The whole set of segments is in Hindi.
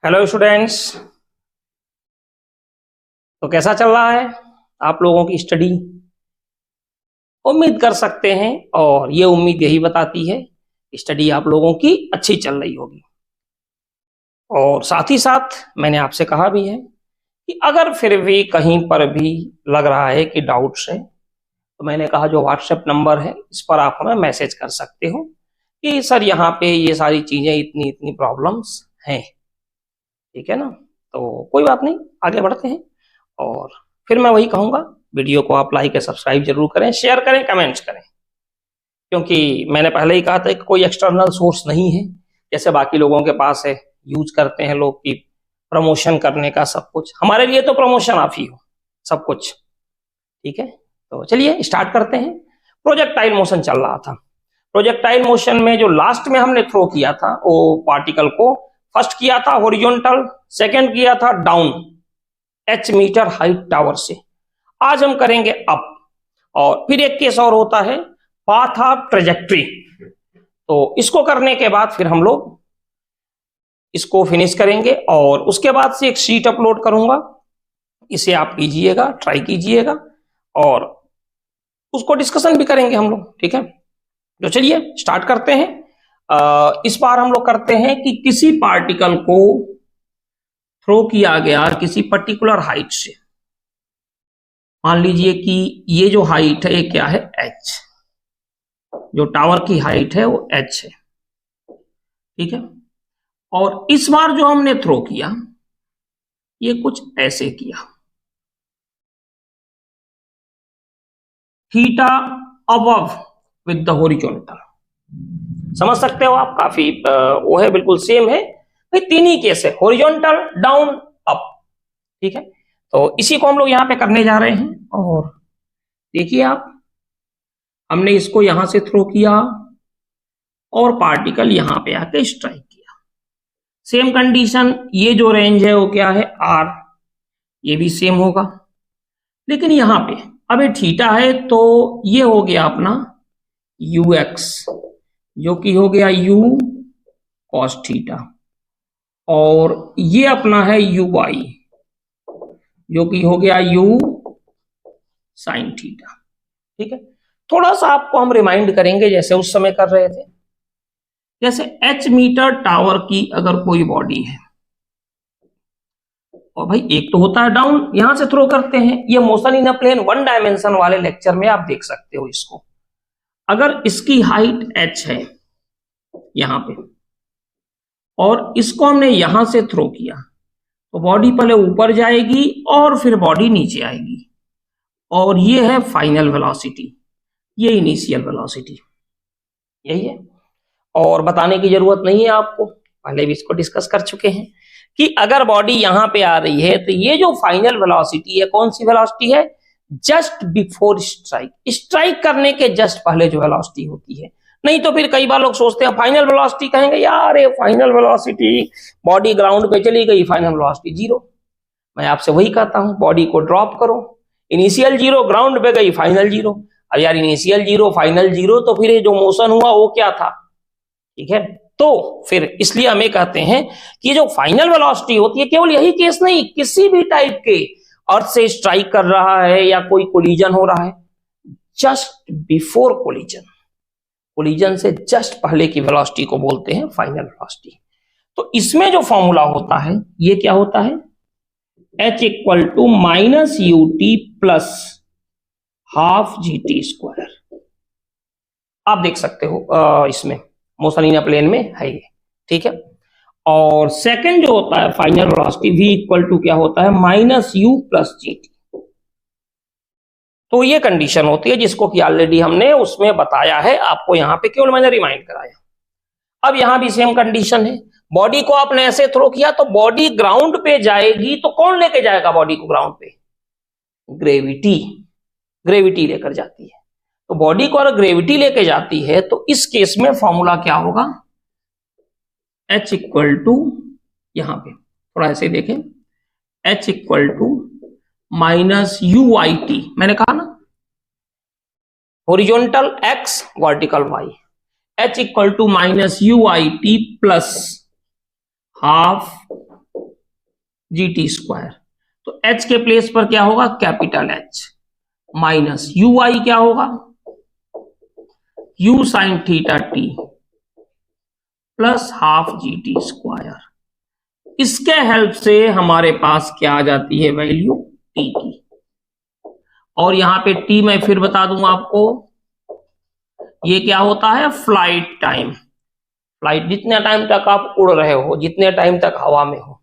Hello students. तो कैसा चल रहा है आप लोगों की स्टडी? उम्मीद कर सकते हैं और ये उम्मीद यही बताती है स्टडी आप लोगों की अच्छी चल रही होगी। और साथ ही साथ मैंने आपसे कहा भी है कि अगर फिर भी कहीं पर भी लग रहा है कि डाउट्स है तो मैंने कहा जो व्हाट्सएप नंबर है इस पर आप हमें मैसेज कर सकते हो कि सर यहाँ पे ये सारी चीजें इतनी इतनी प्रॉब्लम्स हैं। ठीक है ना? तो कोई बात नहीं, आगे बढ़ते हैं। और फिर मैं वही कहूंगा, वीडियो को आप लाइक और सब्सक्राइब जरूर करें, शेयर करें, कमेंट्स करें, क्योंकि मैंने पहले ही कहा था कि कोई एक्सटर्नल सोर्स नहीं है जैसे बाकी लोगों के पास है, यूज करते हैं लोग की प्रमोशन करने का सब कुछ। हमारे लिए तो प्रमोशन आप ही हो सब कुछ। ठीक है, तो चलिए स्टार्ट करते हैं। प्रोजेक्टाइल मोशन चल रहा था। प्रोजेक्टाइल मोशन में जो लास्ट में हमने थ्रो किया था वो पार्टिकल को फर्स्ट किया था हॉरिजॉन्टल, सेकंड किया था down h meter height tower से। आज हम करेंगे अप। और फिर एक केस और होता है पाथ ऑफ ट्रेजेक्ट्री। तो इसको करने के बाद फिर हम लोग इसको फिनिश करेंगे और उसके बाद से एक शीट अपलोड करूंगा, इसे आप कीजिएगा, ट्राई कीजिएगा और उसको डिस्कशन भी करेंगे हम लोग। ठीक है, तो चलिए स्टार्ट करते हैं। इस बार हम लोग करते हैं कि किसी पार्टिकल को थ्रो किया गया किसी पर्टिकुलर हाइट से। मान लीजिए कि ये जो हाइट है ये क्या है, h। जो टावर की हाइट है वो h है। ठीक है, और इस बार जो हमने थ्रो किया ये कुछ ऐसे किया, theta above with the horizontal. समझ सकते हो आप, काफी वो है, बिल्कुल सेम है। तीन ही केस है, हॉरिजॉन्टल, डाउन, अप। ठीक है, तो इसी को हम लोग यहां पे करने जा रहे हैं। और देखिए आप, हमने इसको यहां से थ्रो किया और पार्टिकल यहां पे आके स्ट्राइक किया। सेम कंडीशन, ये जो रेंज है वो क्या है, r, ये भी सेम होगा। लेकिन यहां पे अब ये थीटा है तो ये हो गया अपना ux, जो कि हो गया u cos थीटा, और ये अपना है uy, जो कि हो गया u sin थीटा। ठीक है, थोड़ा सा आपको हम रिमाइंड करेंगे जैसे उस समय कर रहे थे। जैसे h मीटर टावर की अगर कोई बॉडी है और भाई एक तो होता है डाउन, यहां से थ्रो करते हैं, ये motion in a plane one dimension वाले लेक्चर में आप देख सकते हो इसको। अगर इसकी हाइट h है यहां पे और इसको हमने यहां से थ्रो किया तो बॉडी पहले ऊपर जाएगी और फिर बॉडी नीचे आएगी, और ये है फाइनल वेलोसिटी, ये इनिशियल वेलोसिटी, यही है। और बताने की जरूरत नहीं है आपको, पहले भी इसको डिस्कस कर चुके हैं कि अगर बॉडी यहां पे आ रही है तो ये जो फाइनल वेलोसिटी है कौन सी वेलोसिटी है, जस्ट बिफोर स्ट्राइक, स्ट्राइक करने के जस्ट पहले जो वेलोसिटी होती है। नहीं तो फिर कई बार लोग सोचते हैं फाइनल वेलोसिटी, कहेंगे यार ये फाइनल वेलोसिटी, बॉडी ग्राउंड पे चली गई, फाइनल वेलोसिटी जीरो। मैं आपसे वही कहता हूं, बॉडी को ड्रॉप करो, इनिशियल जीरो, ग्राउंड पे गई फाइनल जीरो। अब यार इनिशियल जीरो फाइनल जीरो, तो फिर ये जो मोशन हुआ वो क्या था? ठीक है, तो फिर इसलिए हमें कहते हैं कि जो फाइनल वेलोसिटी होती है, केवल यही केस नहीं, किसी भी टाइप के अर्थ से स्ट्राइक कर रहा है या कोई कोलिजन हो रहा है, जस्ट बिफोर कोलिजन, कोलिजन से जस्ट पहले की वेलोसिटी को बोलते हैं फाइनल वेलोसिटी। तो इसमें जो फॉर्मूला होता है ये क्या होता है, h equal to minus u t plus half g t square. आप देख सकते हो इसमें मोशन इन अ प्लेन में है ये। ठीक है, और सेकंड जो होता है final velocity, v equal to क्या होता है, माइनस यू प्लस जी टी। तो ये कंडीशन होती है जिसको कि ऑलरेडी हमने उसमें बताया है, आपको यहां पे केवल मैंने रिमाइंड कराया। अब यहां भी सेम कंडीशन है, बॉडी को आपने ऐसे थ्रो किया तो बॉडी ग्राउंड पे जाएगी, तो कौन लेके जाएगा बॉडी को ग्राउंड पे? ग्रेविटी, ग्रेविटी लेकर जाती है। तो बॉडी को अगर ग्रेविटी लेके जाती है तो इस केस में फॉर्मूला क्या होगा, h इक्वल टू, यहां पे थोड़ा ऐसे देखें, h equal to minus u i t, मैंने कहा ना horizontal x, vertical y, h equal to minus u i t plus half g t square. तो एच के प्लेस पर क्या होगा, capital h, minus u i क्या होगा, u sine theta t plus half g t square. इसके हेल्प से हमारे पास क्या आ जाती है, वैल्यू टी की। और यहां पे टी मैं फिर बता दूं आपको, ये क्या होता है, फ्लाइट टाइम। फ्लाइट जितने टाइम तक आप उड़ रहे हो, जितने टाइम तक हवा में हो,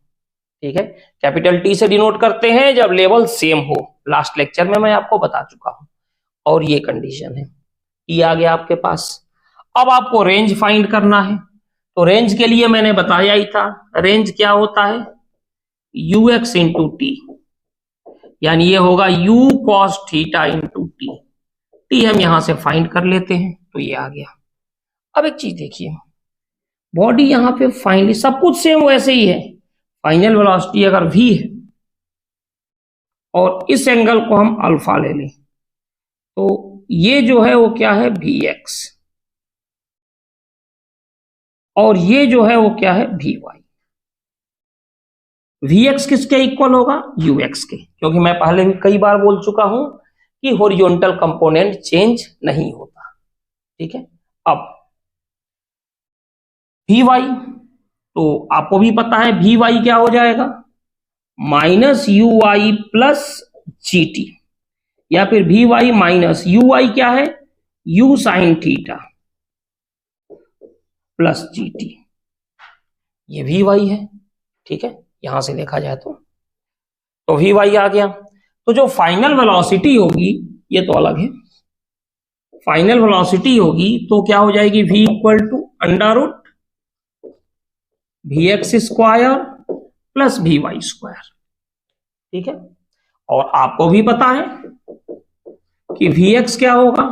ठीक है। कैपिटल टी से डिनोट करते हैं जब लेवल सेम हो, लास्ट लेक्चर में मैं आपको बता चुका हूं। और ये कंडीशन है, टी आ गया आपके पास। अब आपको रेंज फाइंड करना है। तो रेंज के लिए मैंने बताया ही था, रेंज क्या होता है, यू एक्स इंटू टी, यानी ये होगा u cos theta into T. T हम यहां से फाइंड कर लेते हैं, तो ये आ गया। अब एक चीज देखिए, बॉडी यहां पे फाइनली सब कुछ सेम वैसे ही है। फाइनल वेलोसिटी अगर v है और इस एंगल को हम अल्फा ले लें, तो ये जो है वो क्या है, vx, और ये जो है वो क्या है, vy। vx किसके इक्वल होगा, ux के, क्योंकि मैं पहले भी कई बार बोल चुका हूं कि हॉरिजॉन्टल कंपोनेंट चेंज नहीं होता, ठीक है। अब vy, तो आपको भी पता है vy क्या हो जाएगा, माइनस यू आई प्लस जी टी, या फिर vy माइनस यू आई क्या है, u साइन थीटा प्लस जी टी, ये vy है, ठीक है। यहां से देखा जाए तो vy आ गया। तो जो फाइनल वेलोसिटी होगी, ये तो अलग है, फाइनल वेलोसिटी होगी तो क्या हो जाएगी, v equal to under root v x square plus v y square, ठीक है। और आपको भी पता है कि वी एक्स क्या होगा,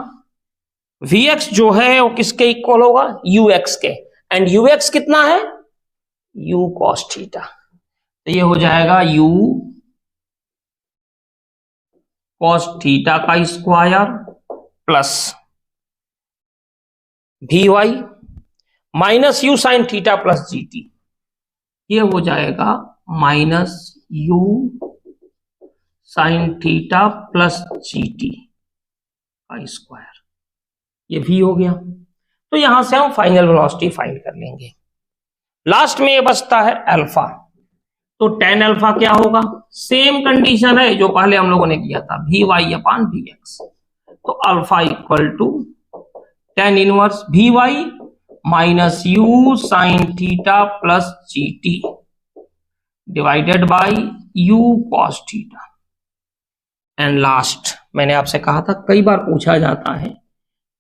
वी एक्स जो है वो किसके इक्वल होगा, यू एक्स के, एंड यू एक्स कितना है, यू कॉस थीटा। तो ये हो जाएगा यू कॉस थीटा का square plus v Y minus you sine theta plus ji t, ये हो जाएगा minus you sine theta plus ji t का स्क्वायर, ये भी हो गया। तो यहां से हम फाइनल वेलोसिटी फाइंड कर लेंगे। लास्ट में ये बचता है अल्फा, तो टेन अल्फा क्या होगा, सेम कंडीशन है जो पहले हम लोगों ने किया था, V Y upon V X. तो alpha equal to tan inverse V Y minus you sine theta plus ji T divided by U cos theta. And last, मैंने आपसे कहा था कई बार पूछा जाता है,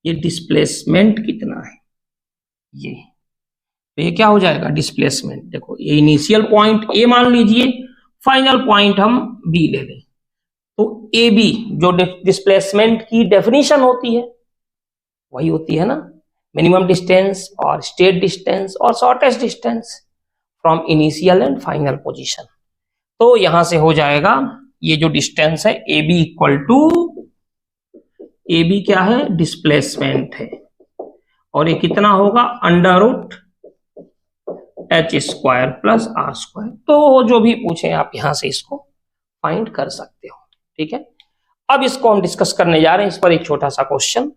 ये डिस्प्लेसमेंट कितना है, ये तो ये क्या हो जाएगा, डिस्प्लेसमेंट। देखो ये इनिशियल पॉइंट ए मान लीजिए, फाइनल पॉइंट हम बी ले लें, तो ए बी जो डिस्प्लेसमेंट की डेफिनेशन होती है वही होती है ना, मिनिमम डिस्टेंस और स्टेट डिस्टेंस और shortest distance from initial and final position. तो यहां से हो जाएगा ये जो डिस्टेंस है a b equal to, a b क्या है, डिस्प्लेसमेंट है, और ये कितना होगा, under root h square plus r square. तो जो भी पूछे आप यहां से इसको फाइंड कर सकते हो, ठीक है। अब इसको हम डिस्कस करने जा रहे हैं, इस पर एक छोटा सा क्वेश्चन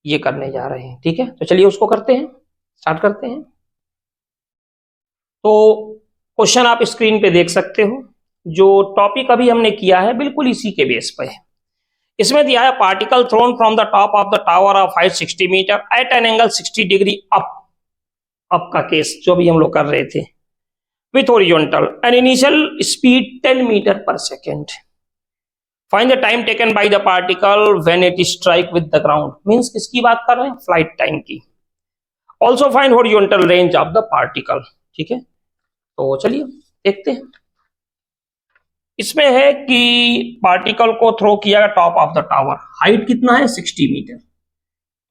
ये करने जा रहे हैं, ठीक है। तो चलिए उसको करते हैं, स्टार्ट करते हैं। तो क्वेश्चन आप स्क्रीन पे देख सकते हो, जो टॉपिक अभी हमने किया है बिल्कुल इसी के बेस पे है। इसमें दिया है particle thrown from the top of the tower of height 60 metre at an angle 60 degree up का केस जो भी हम लोग कर रहे थे, with horizontal and initial speed 10 metre per second. Find the time taken by the particle when it strike with the ground, means किसकी बात कर रहे हैं, फ्लाइट टाइम की। Also find horizontal range of the particle, ठीक है। तो चलिए देखते हैं। इसमें है कि पार्टिकल को थ्रो किया गया top of the tower, height कितना है, 60 मीटर।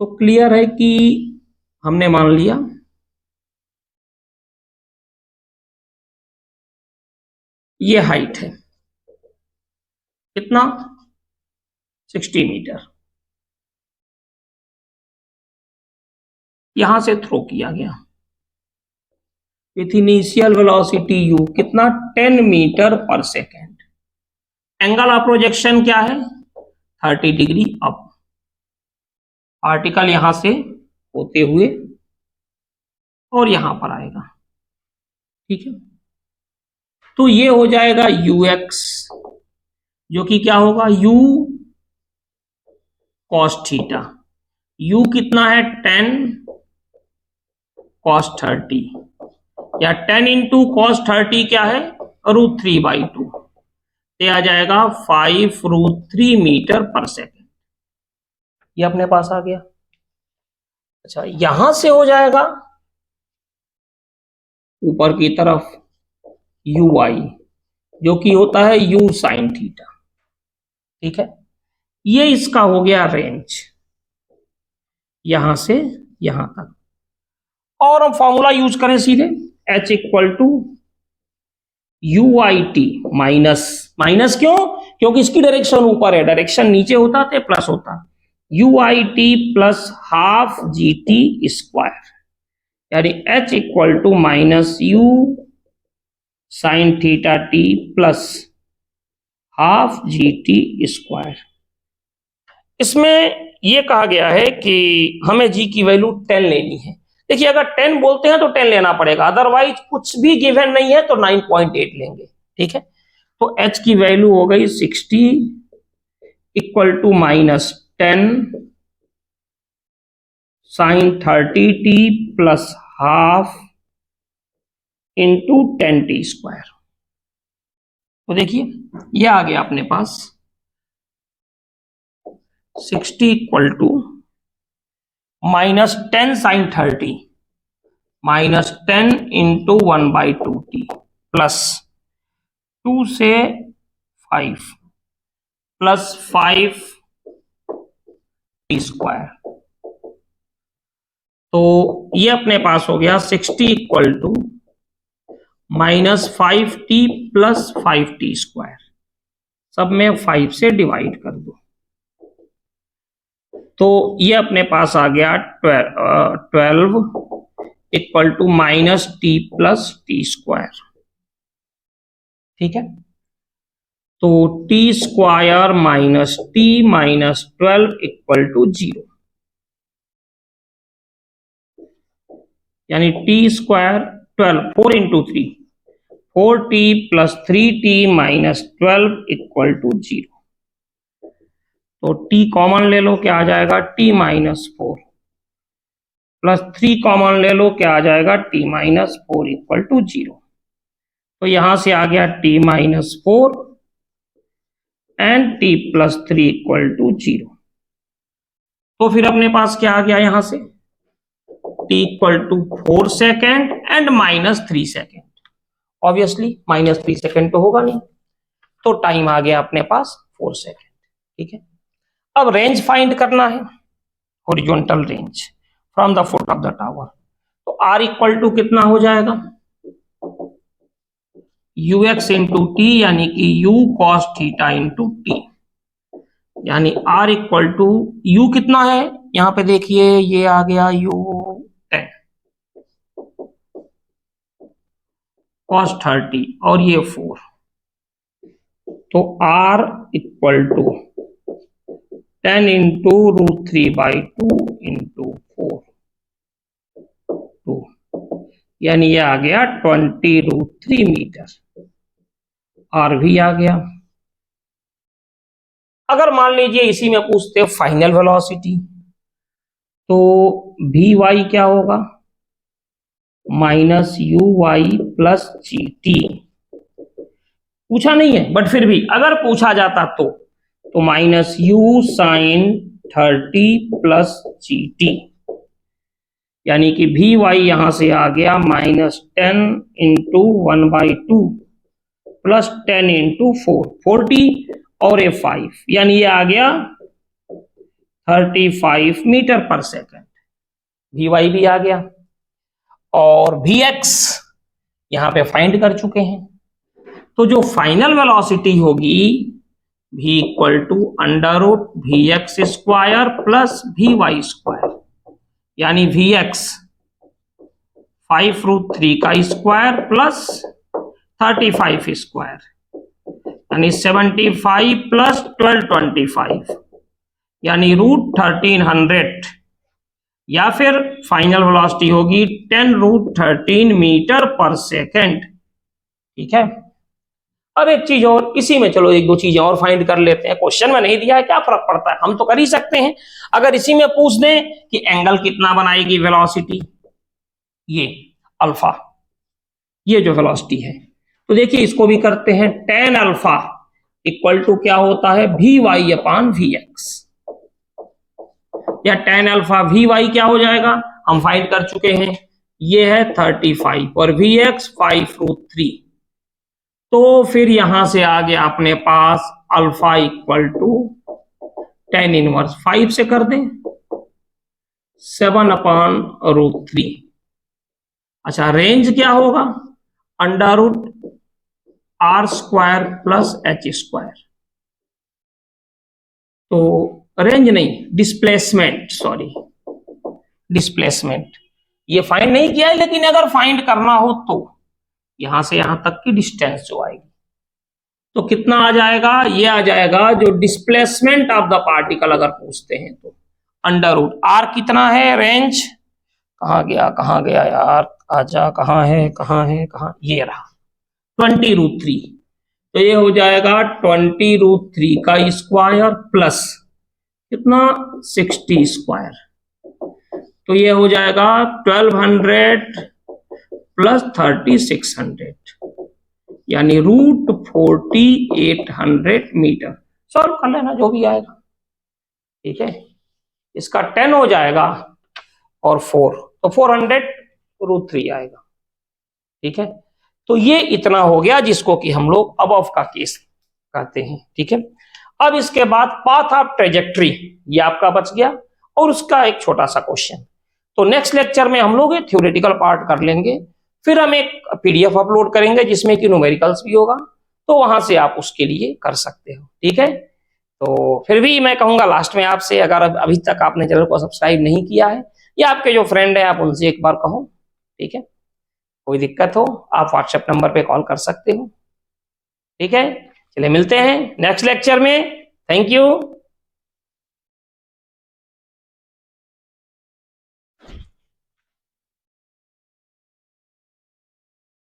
तो क्लियर है कि हमने मान लिया ये हाइट है, कितना, 60 मीटर, यहां से थ्रो किया गया। विथ इनिशियल वेलोसिटी u, कितना 10 metre per second. Angle of projection क्या है 30 डिग्री अप। पार्टिकल यहां से होते हुए और यहां पर आएगा, ठीक है। तो ये हो जाएगा ux, जो कि क्या होगा u cos थीटा। u कितना है 10 cos 30, या 10 इंटू cos 30 क्या है √3/2, ये आ जाएगा 5√3 मीटर पर सेकेंड। ये अपने पास आ गया। अच्छा, यहां से हो जाएगा ऊपर की तरफ ui, जो कि होता है u sin थीटा, ठीक है। ये इसका हो गया रेंज यहां से यहां तक। और हम फॉर्मूला यूज करें सीधे, h equal to UIT minus, minus क्यों, क्योंकि इसकी डायरेक्शन ऊपर है, डायरेक्शन नीचे होता तो प्लस होता। UIT plus half GT square, यानी h equal to minus u sine theta t plus half GT square. इसमें यह कहा गया है कि हमें g की वैल्यू 10 लेनी है। देखिए, अगर 10 बोलते हैं तो 10 लेना पड़ेगा, अदरवाइज कुछ भी गिवन नहीं है तो 9.8 लेंगे, ठीक है। तो h की वैल्यू हो गई 60 equal to minus 10 sine 30t plus half into 10t square. तो देखिए ये आ गया अपने पास 60 equal to minus 10 sine 30 minus 10 into 1/2t plus 2 से 5 प्लस 5 टी स्क्वायर। तो ये अपने पास हो गया 60 equal to minus 5t plus 5t square, सब में 5 से डिवाइड कर दो। तो ये अपने पास आ गया 12 equal to minus t plus t square, ठीक है। तो t square minus t minus 12 equal to 0, यानी t square 12 4 into 3 4t plus 3t minus 12 equal to 0। तो t कॉमन ले लो, क्या आ जाएगा t माइनस 4 प्लस 3 कॉमन ले लो, क्या आ जाएगा t माइनस 4 इक्वल टू 0। तो यहां से आ गया t minus 4 and t plus 3 equal to 0। तो फिर अपने पास क्या आ गया यहां से t equal to 4 second and minus 3 second. Obviously minus 3 second तो होगा नहीं, तो टाइम आ गया अपने पास 4 सेकेंड, ठीक है। अब रेंज फाइंड करना है, horizontal range from the foot of the tower. तो r इक्वल टू कितना हो जाएगा ux इंटू टी, यानी कि u cos theta into T, यानी r इक्वल टू u कितना है यहां पे देखिए, ये आ गया u 10 cos 30 और ये 4। तो r equal to 10 into √3/2 into 4 2, यानी ये आ गया 20√3 मीटर। r भी आ गया। अगर मान लीजिए इसी में पूछते फाइनल वेलोसिटी, तो vy क्या होगा माइनस uy प्लस gt। पूछा नहीं है बट फिर भी अगर पूछा जाता तो minus u sine 30 plus gt, यानी कि vy यहां से आ गया माइनस 10 इंटू 1/2 प्लस 10 इंटू 4 40 और ये 5, यानी ये आ गया 35 मीटर पर सेकेंड। vy भी आ गया और vx यहां पे फाइंड कर चुके हैं। तो जो फाइनल वेलोसिटी होगी v equal to √vx square plus vy square, यानी vx 5√3 का स्क्वायर प्लस 35 स्क्वायर, यानी 75 प्लस 1225, यानी √1300, या फिर फाइनल वेलोसिटी होगी 10√13 मीटर पर सेकेंड। ठीक है, अब एक चीज और, इसी में चलो एक दो चीजें और फाइंड कर लेते हैं। क्वेश्चन में नहीं दिया है, क्या फर्क पड़ता है, हम तो कर ही सकते हैं। अगर इसी में पूछ दें कि एंगल कितना बनाएगी वेलोसिटी, ये अल्फा, ये जो वेलोसिटी है, तो देखिए इसको भी करते हैं। tan अल्फा इक्वल टू क्या होता है, vy अपान vx, या tan अल्फा vy क्या हो जाएगा, हम फाइंड कर चुके हैं, ये है 35 और vx 5√3। तो फिर यहां से आ गया अपने पास alpha equal to tan inverse 5 से कर दें 7/√3। अच्छा, रेंज क्या होगा, √r² प्लस h²। तो रेंज नहीं, डिस्प्लेसमेंट, सॉरी डिस्प्लेसमेंट, ये फाइंड नहीं किया है, लेकिन अगर फाइंड करना हो तो यहां से यहां तक की डिस्टेंस जो आएगी, तो कितना आ जाएगा, ये आ जाएगा जो डिस्प्लेसमेंट ऑफ द पार्टिकल अगर पूछते हैं तो √r कितना है, रेंज कहां गया यार, आजा, कहां है, ये रहा 20√3। तो ये हो जाएगा 20√3 का स्क्वायर प्लस कितना 60 स्क्वायर, तो ये हो जाएगा 1200 प्लस 3600, यानी √4800 मीटर। सॉल्व कर लेना जो भी आएगा। ठीक है, इसका 10 हो जाएगा और 4, तो 400√3 आएगा। ठीक है, तो ये इतना हो गया जिसको कि हम लोग अबव का केस कहते हैं। ठीक है, अब इसके बाद पाथ ऑफ ट्रेजेक्ट्री, ये आपका बच गया, और उसका एक छोटा सा क्वेश्चन। तो नेक्स्ट लेक्चर में हम लोग ये थ्योरेटिकल पार्ट कर लेंगे, फिर हम एक पीडीएफ अपलोड करेंगे जिसमें कि न्यूमेरिकल्स भी होगा, तो वहां से आप उसके लिए कर सकते हो। ठीक है, तो फिर भी मैं कहूंगा लास्ट में आपसे, अगर अभी तक आपने चैनल को सब्सक्राइब नहीं किया है, या आपके जो फ्रेंड है आप उनसे एक बार कहो। ठीक है, कोई दिक्कत हो आप व्हाट्सएप नंबर पे कॉल कर सकते हो। ठीक है, चलिए मिलते हैं नेक्स्ट लेक्चर में। Thank you.